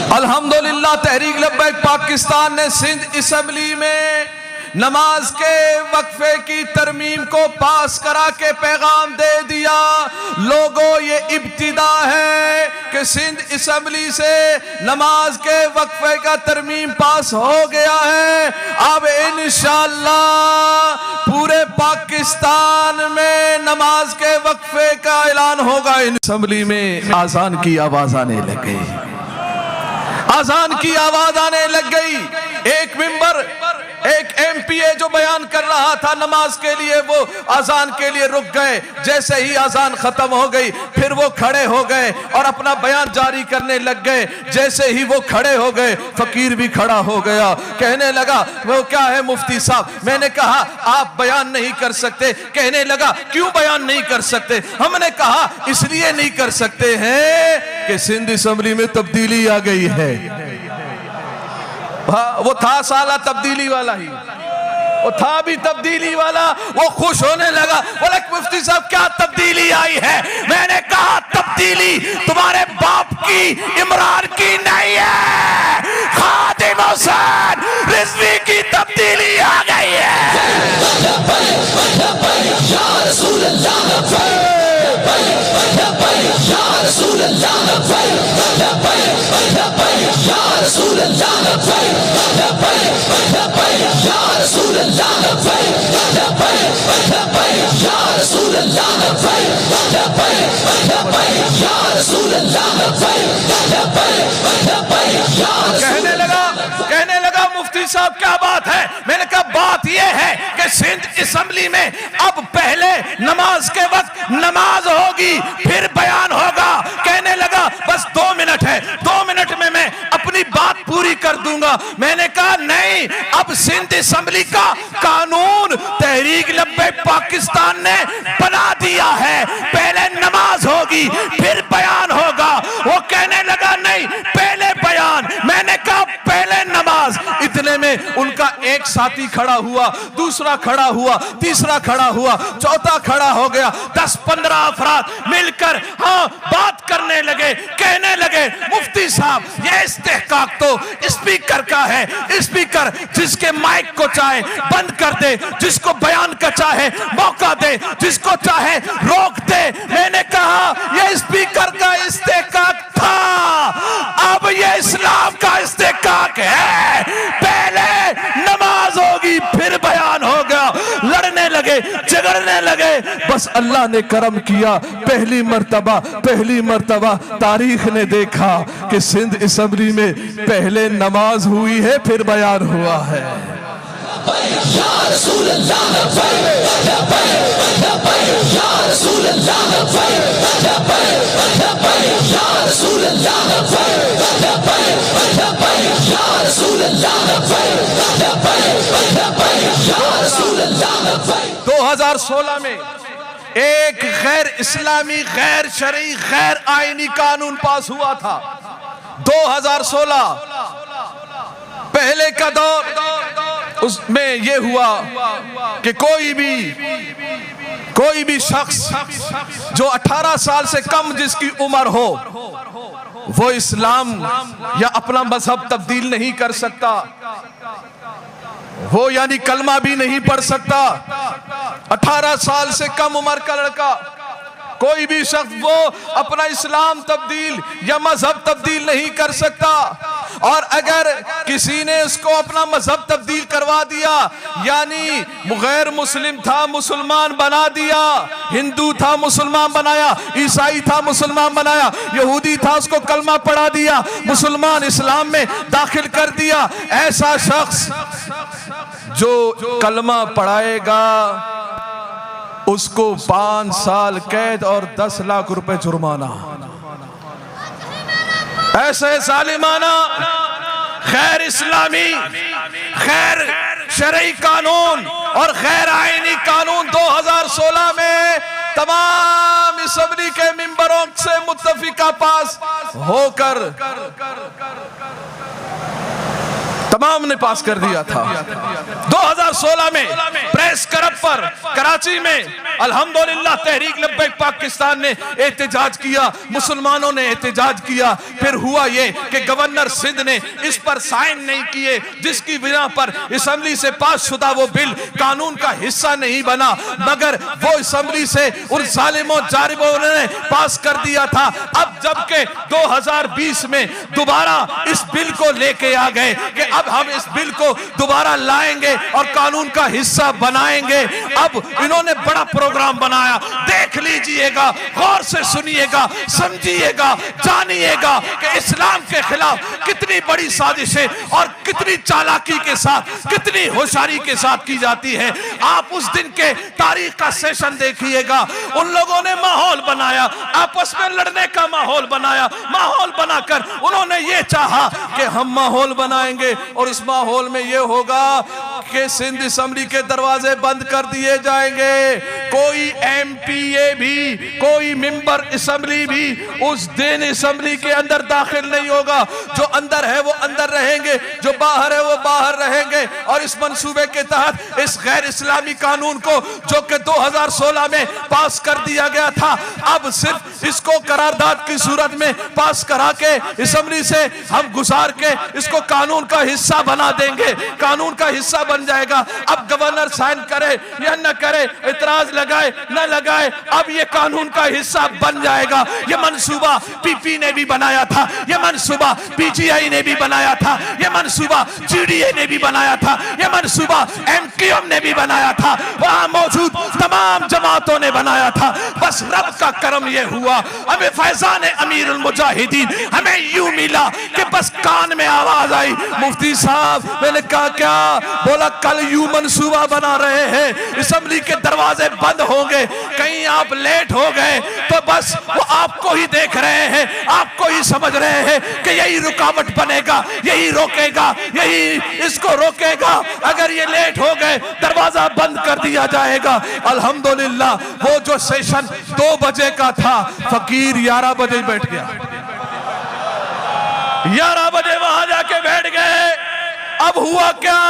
अल्हम्दुलिल्लाह तहरीक लब्बैक पाकिस्तान ने सिंध असेंबली में नमाज के वक्फे की तरमीम को पास करा के पैगाम दे दिया। लोगों, ये इब्तिदा है कि सिंध असेंबली से नमाज के वक्फे का तरमीम पास हो गया है। अब इंशाअल्लाह पूरे पाकिस्तान में नमाज के वक्फे का ऐलान होगा। असेंबली में आजान की आवाज आने लग गई, आजान की आवाज आने लग गई। एक मिंबर, एक एमपीए जो बयान कर रहा था नमाज के लिए, वो आजान के लिए रुक गए। जैसे ही आजान खत्म हो गई फिर वो खड़े हो गए और अपना बयान जारी करने लग गए। जैसे ही वो खड़े हो गए फकीर भी खड़ा हो गया, कहने लगा वो क्या है मुफ्ती साहब। मैंने कहा आप बयान नहीं कर सकते। कहने लगा क्यों बयान नहीं कर सकते। हमने कहा इसलिए नहीं कर सकते हैं कि सिंध असेंबली में तब्दीली आ गई है। वो था साला तब्दीली वाला ही, वो था भी तब्दीली वाला। वो खुश होने लगा, बोले मुफ्ती साहब क्या तब्दीली आई है। मैंने कहा तब्दीली तुम्हारे बाप की, इमरान की नहीं है, खादिम हुसैन रिजवी की तब्दीली आ गई है। कहने लगा मुफ्ती साहब क्या बात है। मैंने कहा बात यह है कि सिंध असेंबली में अब पहले नमाज के वक्त नमाज होगी फिर बयान होगा। कहने लगा बस 2 मिनट है, 2 मिनट में मैं अपनी बात पूरी कर दूंगा। मैंने कहा नहीं, अब सिंध असेंबली का कानून तहरीक लब्बैक पाकिस्तान ने बना दिया है, पहले नमाज होगी फिर बयान होगा। वो कहने लगा नहीं पहले बयान। मैंने कहा पहले नमाज। इतने में उनका एक साथी खड़ा हुआ, दूसरा खड़ा हुआ, तीसरा खड़ा हुआ, चौथा खड़ा हो गया। 10-15 अफराद मिलकर हाँ बात करने लगे। कहने लगे मुफ्ती साहब ये इस्तेहकाक तो स्पीकर का है। स्पीकर जिसके माइक को चाहे बंद कर दे, जिसको बयान का चाहे मौका दे, जिसको चाहे रोक दे। मैंने कहा ये स्पीकर का इस्तेहकाक था, अब ये इस्लाम का इस्तेहकाक है। पहले नमाज होगी फिर बयान होगा। लड़ने लगे, झगड़ने लगे। बस अल्लाह ने करम किया, पहली मर्तबा तारीख ने देखा कि सिंध असेंबली में पहले नमाज हुई है फिर बयान हुआ है। तो 2016 में एक गैर इस्लामी, गैर शरई, गैर आईनी कानून पास हुआ था। 2016 पहले का दौर, उसमें यह हुआ कि कोई भी शख्स जो 18 साल से कम जिसकी उम्र हो वो इस्लाम या अपना मजहब तब्दील नहीं कर सकता। वो यानी कलमा भी नहीं पढ़ सकता। 18 साल से कम उम्र का लड़का, कोई भी शख्स वो अपना इस्लाम तब्दील या मजहब तब्दील नहीं कर सकता। और अगर किसी ने उसको अपना मजहब तब्दील करवा दिया, यानी गैर मुस्लिम था मुसलमान बना दिया, हिंदू था मुसलमान बनाया, ईसाई था मुसलमान बनाया, यहूदी था उसको कलमा पढ़ा दिया, मुसलमान इस्लाम में दाखिल कर दिया, ऐसा शख्स जो कलमा पढ़ाएगा उसको 5 साल कैद और 10 लाख रुपए जुर्माना। ऐसे जालिमाना गैर इस्लामी, गैर शरई कानून और गैर आईनी कानून 2016 में तमाम असेंबली के मिंबरों से मुत्तफिका पास होकर तमाम ने पास कर दिया था। 2016 2016 में प्रेस क्लब पर कराची में अल्हम्दुलिल्लाह तहरीक लब्बैक पाकिस्तान ने एहतजाज किया, मुसलमानों ने एहतजाज किया। फिर हुआ ये कि गवर्नर सिंध ने इस पर साइन नहीं किए, जिसकी बिना पर असेंबली से पास शुदा वो बिल कानून का हिस्सा नहीं बना, मगर वो असेंबली से उन जालिमों जारिमों ने पास कर दिया था। अब जबकि 2020 में दोबारा इस बिल को लेके आ गए कि अब हम इस बिल को दोबारा लाएंगे और कानून का हिस्सा बनाएंगे। अब इन्होंने बड़ा प्रोग्राम बनाया, देख लीजिएगा, गौर से सुनिएगा, समझिएगा, जानिएगा कि इस्लाम के खिलाफ कितनी बड़ी साजिशें और कितनी चालाकी के साथ, कितनी होशियारी के साथ की जाती है। आप उस दिन के तारीख का सेशन देखिएगा, उन लोगों ने माहौल बनाया, आपस में लड़ने का माहौल बनाया। माहौल बनाकर उन्होंने ये चाहा कि हम माहौल बनाएंगे और इस माहौल में ये होगा कि सिंध असेंबली के दरवाजे बंद कर दिए जाएंगे। कोई एमपीए भी, कोई मेंबर असेंबली भी उस दिन असेंबली के अंदर दाखिल नहीं होगा। जो अंदर है वो अंदर रहेंगे, जो बाहर है वो बाहर रहेंगे। और इस मंसूबे के तहत इस गैर इस्लामी कानून को जो कि 2016 में पास कर दिया गया था, अब सिर्फ इसको करारदाद की सूरत में पास करा के असेंबली से हम गुजार के इसको कानून का हिस्सा बना देंगे, कानून का हिस्सा बन जाएगा। अब गवर्नर साइन करे या न करे, इतराज लगाए न लगाए, अब ये कानून का हिस्सा बन जाएगा। ये मंसूबा पीपी ने भी बनाया था, ये मंसूबा पीजीआई ने भी बनाया था, ये मंसूबा जीडीए ने भी बनाया था, ये मंसूबा एमक्यूएम ने भी बनाया था, वहां मौजूद तमाम जमातों ने बनाया था। बस रब का करम ये हुआ, हमें फैजान अमीरुल मुजाहिदीन हमें यूं मिला कि बस कान में आवाज आई, मुफ्ती साहब। मैंने कहा क्या? बोला कल यूं मंसूबा बना रहे हैं, असेंबली के दरवाजे बंद होंगे, कहीं आप लेट हो गए तो बस वो आपको ही देख रहे हैं, आपको ही समझ रहे हैं कि यही रुकावट बनेगा, यही रोकेगा, यही इसको रोकेगा। अगर ये लेट हो गए दरवाजा बंद कर दिया जाएगा। अल्हम्दुलिल्लाह वो जो सेशन 2 बजे का था, फकीर 11 बजे बैठ गया, 11 बजे वहां जाके बैठ गए। अब हुआ क्या?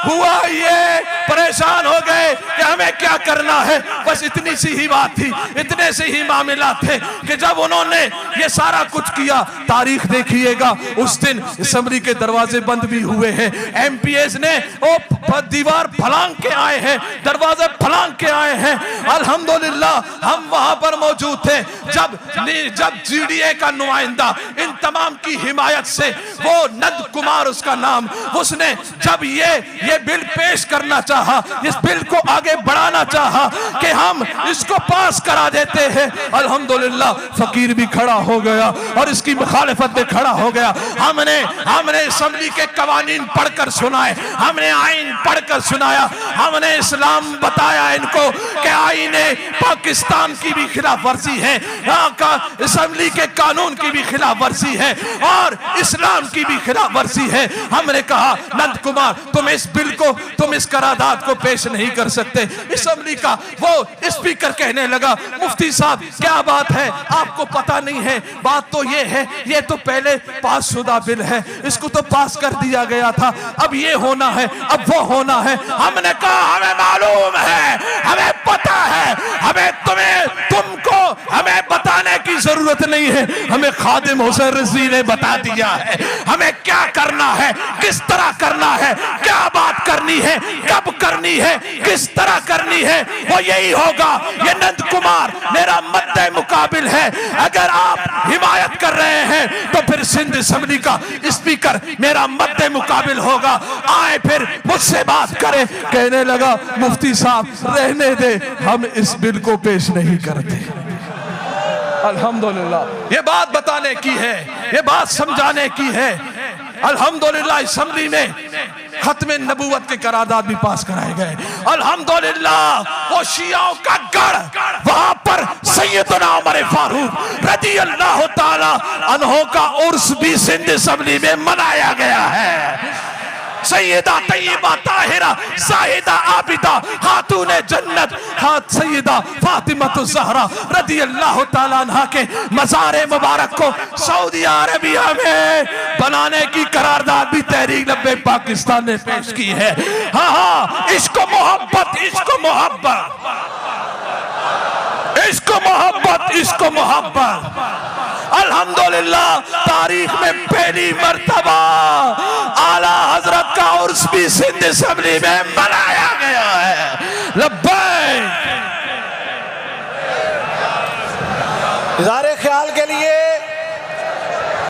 हुआ ये परेशान हो गए कि हमें क्या करना है। बस इतनी सी ही बात थी, इतने से ही मामला थे कि जब उन्होंने ये सारा कुछ किया, तारीख देखिएगा, उस दिन असेंबली के दरवाजे बंद भी हुए हैं। एमपीएस ने वो दीवार फलांग के आए हैं, दरवाजे फलांग के आए हैं। अल्हम्दुलिल्लाह हम वहां पर मौजूद थे जब जीडीए का नुमाइंदा इन तमाम की हिमायत से, वो नंद कुमार उसका नाम, उसने जब ये बिल पेश करना चाहा, इस बिल को आगे बढ़ाना चाहा कि हम इसको पास करा देते हैं, अल्हम्दुलिल्लाह फकीर भी खड़ा हो गया और इसकी मुखालिफत में खड़ा हो गया। हमने असेंबली के कवानीन पढ़कर सुनाए, हमने आईन पढ़कर सुनाया, हमने इस्लाम बताया इनको कि आईने पाकिस्तान की भी खिलाफ वर्जी है, यहाँ का असेंबली के कानून की भी खिलाफ वर्जी है और इस्लाम की भी खिलाफ वर्जी है। हमने कहा नंद कुमार तुम इस बिल को, तुम इस करारदाद को पेश नहीं कर सकते। असेंबली का वो स्पीकर कहने लगा, मुफ्ती साहब क्या बात है, आपको पता नहीं है? बात तो ये है, ये तो पहले पास शुदा बिल है, इसको तो पास कर दिया गया था, अब ये होना है, अब वो होना है। हमने कहा हमें मालूम है, हमें पता है, हमें तुमको हमें बताने की जरूरत नहीं है, हमें खादिम हुसैन रज़ी ने बता दिया है हमें क्या करना है, किस तरह करना है, क्या बात करनी है, कब करनी है, किस तरह करनी है, वो यही होगा। ये नंद कुमार मेरा मद्दे मुकाबिल है, अगर आप हिमायत कर रहे हैं तो फिर सिंध असेंबली का स्पीकर मेरा मद्दे मुकाबिल होगा, आए फिर मुझसे बात करें। कहने लगा मुफ्ती साहब रहने दे, हम इस बिल को पेश नहीं करते। अल्हम्दुलिल्लाह ये बात बताने की है, ये बात समझाने की है। अल्हम्दुलिल्लाह असेंबली में खत्मे नबूवत के करारदाद भी पास कराए गए। अल्हम्दुलिल्लाह वो शियाओं का गढ़, वहां पर सैयदना उमर फारूक रज़ी अल्लाह ताला अन्हो का उर्स भी सिंध असेंबली में मनाया गया है। सैयदा तैयबा ताहिरा साहिदा आबिदा खातूने जन्नत सैयदा फातिमा ज़हरा रज़ी अल्लाह ताला अन्हा के मज़ार मुबारक को सऊदी अरबिया में बनाने की करारदाद भी तहरीक लब्बैक पाकिस्तान ने पेश की है। हाँ हाँ, इसको मोहब्बत, इसको मोहब्बत, इसको मोहब्बत, इसको मोहब्बत। अल्हम्दुलिल्लाह तारीख में पहली मर्तबा आला हजरत का उर्स भी सिंध असेंबली में मनाया गया है। लब्बैक। इज़हारे ख्याल के लिए